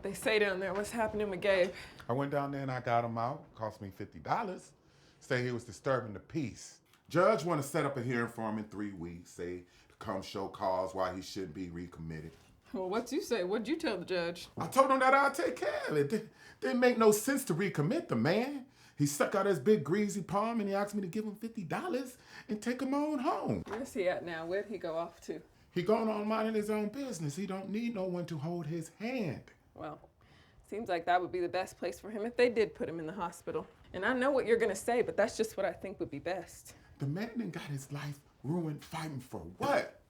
What they say down there, what's happening with Gabe? I went down there and I got him out. Cost me $50. Say he was disturbing the peace. Judge want to set up a hearing for him in 3 weeks. Say to come show cause why he shouldn't be recommitted. Well, what'd you say? What'd you tell the judge? I told him that I'll take care of it. Didn't make no sense to recommit the man. He stuck out his big greasy palm and he asked me to give him $50 and take him on home. Where's he at now? Where'd he go off to? He going on minding his own business. He don't need no one to hold his hand. Well, seems like that would be the best place for him if they did put him in the hospital. And I know what you're gonna say, but that's just what I think would be best. The man done got his life ruined fighting for what?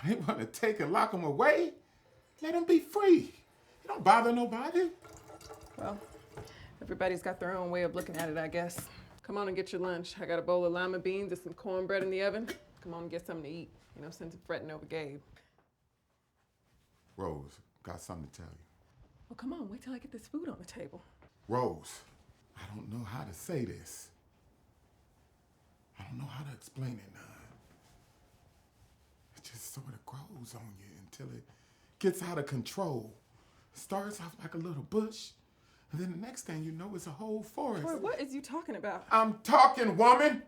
They want to take and lock him away? Let him be free. He don't bother nobody. Well, everybody's got their own way of looking at it, I guess. Come on and get your lunch. I got a bowl of lima beans and some cornbread in the oven. Come on and get something to eat. You know, since I'm fretting over Gabe. Rose, got something to tell you. Well, come on, wait till I get this food on the table. Rose, I don't know how to say this. I don't know how to explain it now. It just sort of grows on you until it gets out of control. It starts off like a little bush, and then the next thing you know, it's a whole forest. Troy, what is you talking about? I'm talking, woman.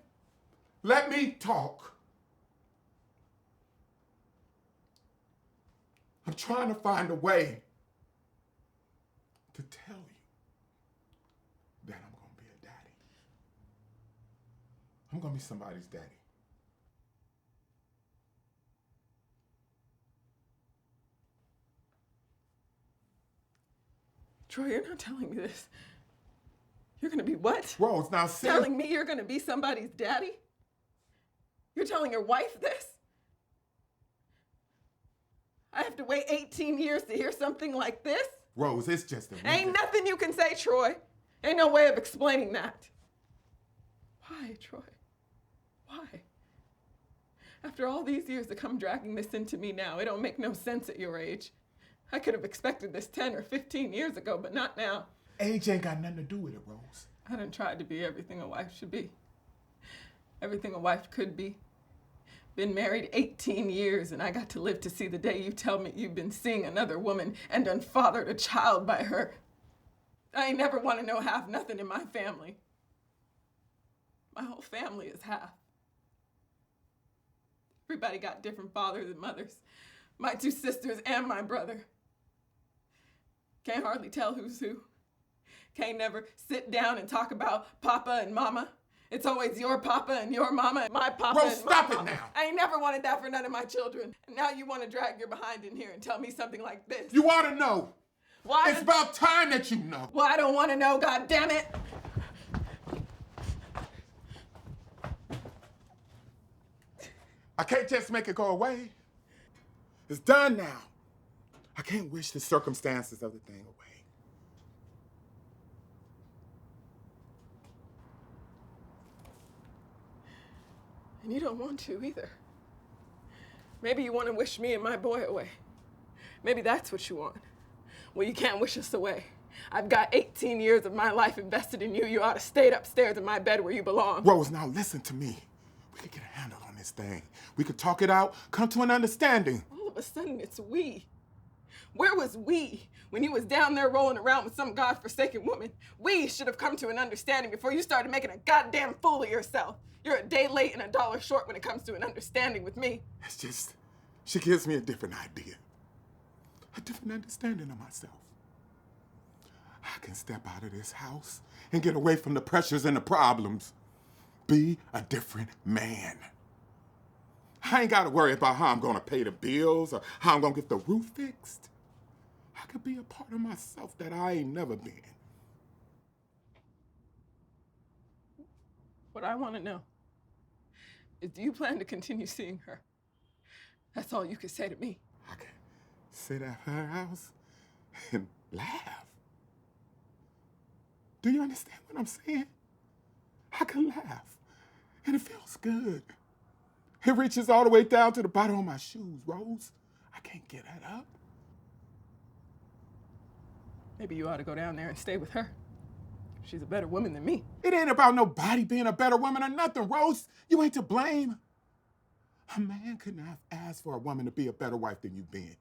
Let me talk. I'm trying to find a way to tell you that I'm going to be a daddy. I'm going to be somebody's daddy. Troy, you're not telling me this. You're gonna be what? Rose, now see. Telling me you're gonna be somebody's daddy? You're telling your wife this? I have to wait 18 years to hear something like this? Rose, it's just a... Ain't nothing you can say, Troy. Ain't no way of explaining that. Why, Troy? Why? After all these years to come dragging this into me now, it don't make no sense at your age. I could have expected this 10 or 15 years ago, but not now. Age ain't got nothing to do with it, Rose. I done tried to be everything a wife should be. Everything a wife could be. Been married 18 years, and I got to live to see the day you tell me you've been seeing another woman and done fathered a child by her. I ain't never want to know half nothing in my family. My whole family is half. Everybody got different fathers and mothers. My 2 sisters and my brother. Can't hardly tell who's who. Can't never sit down and talk about Papa and Mama. It's always your Papa and your Mama and my Papa Rose, and my stop Mama. it now. I ain't never wanted that for none of my children. And now you want to drag your behind in here and tell me something like this. You ought to know. Why? It's about time that you know. Well, I don't want to know, God damn it. I can't just make it go away. It's done now. I can't wish the circumstances of the thing away. And you don't want to either. Maybe you want to wish me and my boy away. Maybe that's what you want. Well, you can't wish us away. I've got 18 years of my life invested in you. You ought to stay upstairs in my bed where you belong. Rose, now listen to me. We could get a handle on this thing. We could talk it out, come to an understanding. All of a sudden, it's we. Where was we when you was down there rolling around with some godforsaken woman? We should have come to an understanding before you started making a goddamn fool of yourself. You're a day late and $1 short when it comes to an understanding with me. It's just, she gives me a different idea. A different understanding of myself. I can step out of this house and get away from the pressures and the problems. Be a different man. I ain't got to worry about how I'm going to pay the bills or how I'm going to get the roof fixed. I could be a part of myself that I ain't never been. What I want to know is, do you plan to continue seeing her? That's all you can say to me. I can sit at her house and laugh. Do you understand what I'm saying? I can laugh, and it feels good. It reaches all the way down to the bottom of my shoes, Rose. I can't get that up. Maybe you ought to go down there and stay with her. She's a better woman than me. It ain't about nobody being a better woman or nothing, Rose. You ain't to blame. A man couldn't have asked for a woman to be a better wife than you've been.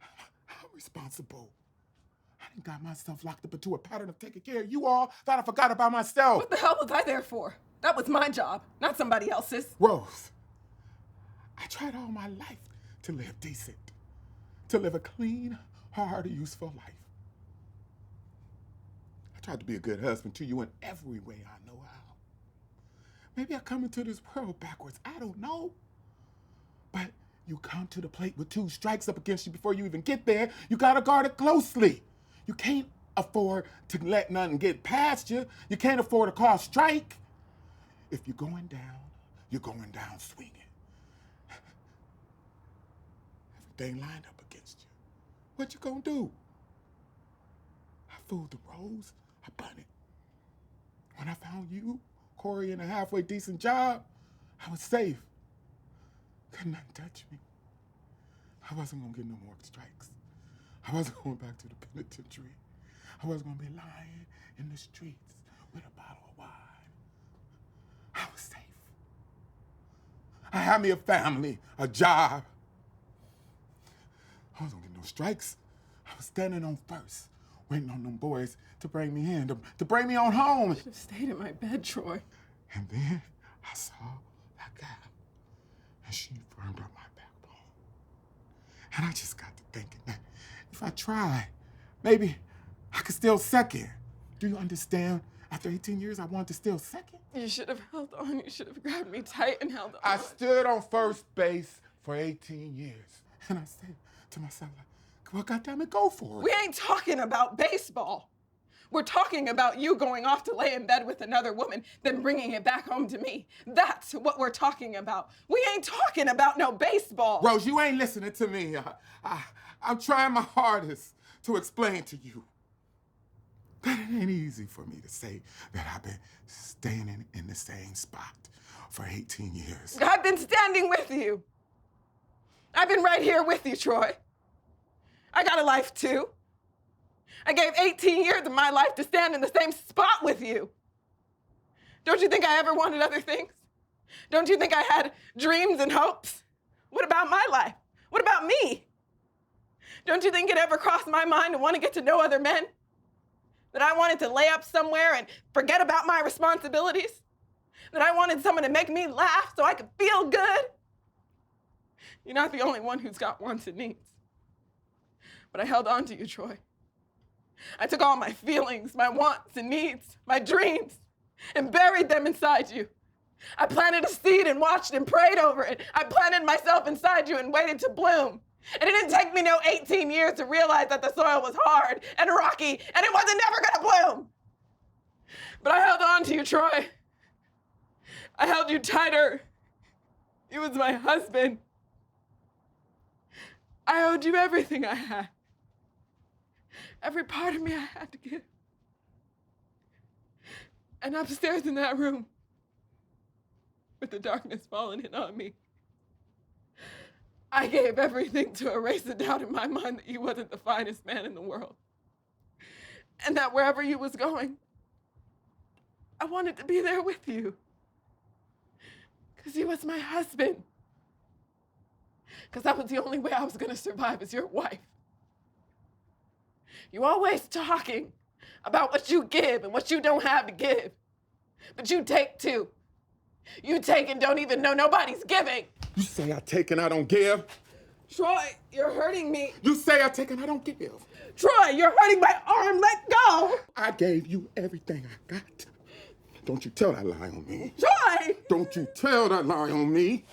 I'm responsible. done got myself locked up into a pattern of taking care of you all. Thought I forgot about myself. What the hell was I there for? That was my job, not somebody else's. Rose, I tried all my life to live decent, to live a clean, hard, useful life. I tried to be a good husband to you in every way I know how. Maybe I come into this world backwards. I don't know. But you come to the plate with 2 strikes up against you before you even get there. You gotta guard it closely. You can't afford to let nothing get past you. You can't afford to call strike. If you're going down swinging. Everything lined up against you. What you gonna do? I fooled the rose. I bun it. When I found you, Corey, in a halfway decent job, I was safe. Couldn't nothing touch me. I wasn't gonna get no more strikes. I wasn't going back to the penitentiary. I wasn't gonna be lying in the streets with a bottle of wine. I was safe. I had me a family, a job. I wasn't gonna get no strikes. I was standing on first, waiting on them boys to bring me in, to bring me on home. I should have stayed in my bed, Troy. And then I saw that guy, and she firmed up my backbone. And I just got to thinking that if I try, maybe I could still second. Do you understand? After 18 years, I wanted to still second. You should have held on. You should have grabbed me tight and held on. I stood on first base for 18 years. And I said to myself, well, goddammit, go for it. We ain't talking about baseball. We're talking about you going off to lay in bed with another woman, then bringing it back home to me. That's what we're talking about. We ain't talking about no baseball. Rose, you ain't listening to me. I'm trying my hardest to explain to you that it ain't easy for me to say that I've been staying in the same spot for 18 years. I've been standing with you. I've been right here with you, Troy. I got a life too. I gave 18 years of my life to stand in the same spot with you. Don't you think I ever wanted other things? Don't you think I had dreams and hopes? What about my life? What about me? Don't you think it ever crossed my mind to want to get to know other men? That I wanted to lay up somewhere and forget about my responsibilities? That I wanted someone to make me laugh so I could feel good? You're not the only one who's got wants and needs. But I held on to you, Troy. I took all my feelings, my wants and needs, my dreams, and buried them inside you. I planted a seed and watched and prayed over it. I planted myself inside you and waited to bloom. And it didn't take me no 18 years to realize that the soil was hard and rocky and it wasn't never gonna bloom. But I held on to you, Troy. I held you tighter. You was my husband. I owed you everything I had. Every part of me I had to give. And upstairs in that room, with the darkness falling in on me, I gave everything to erase the doubt in my mind that you wasn't the finest man in the world. And that wherever you was going, I wanted to be there with you. Because you was my husband. Because that was the only way I was going to survive as your wife. You always talking about what you give and what you don't have to give. But you take too. You take and don't even know nobody's giving. You say I take and I don't give? Troy, you're hurting me. You say I take and I don't give? Troy, you're hurting my arm. Let go. I gave you everything I got. Don't you tell that lie on me. Troy! Don't you tell that lie on me.